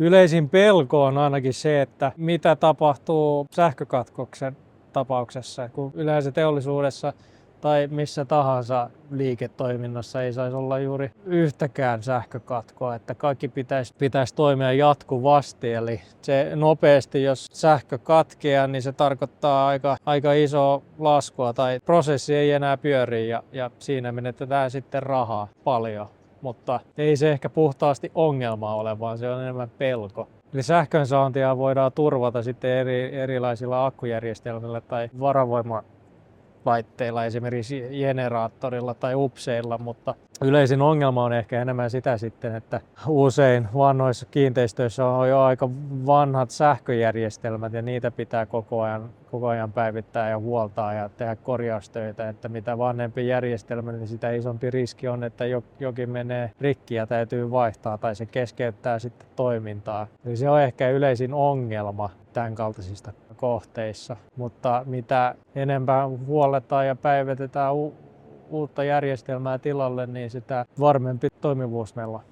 Yleisin pelko on ainakin se, että mitä tapahtuu sähkökatkoksen tapauksessa, kun yleensä teollisuudessa tai missä tahansa liiketoiminnassa ei saisi olla juuri yhtäkään sähkökatkoa, että kaikki pitäisi toimia jatkuvasti. Eli se nopeasti, jos sähkö katkeaa, niin se tarkoittaa aika isoa laskua tai prosessi ei enää pyöri ja siinä menetetään sitten rahaa paljon. Mutta ei se ehkä puhtaasti ongelma ole, vaan se on enemmän pelko. Eli sähkönsaantia voidaan turvata sitten erilaisilla akkujärjestelmillä tai varavoimalaitteilla, esimerkiksi generaattorilla tai upseilla, mutta yleisin ongelma on ehkä enemmän sitä sitten, että usein vanhoissa kiinteistöissä on jo aika vanhat sähköjärjestelmät ja niitä pitää koko ajan päivittää ja huoltaa ja tehdä korjaustöitä, että mitä vanhempi järjestelmä, niin sitä isompi riski on, että jokin menee rikki ja täytyy vaihtaa tai se keskeyttää sitten toimintaa. Eli se on ehkä yleisin ongelma tämän kaltaisista kohteissa, mutta mitä enemmän huolletaan ja päivitetään uutta järjestelmää tilalle, niin sitä varmempi toimivuus meillä on.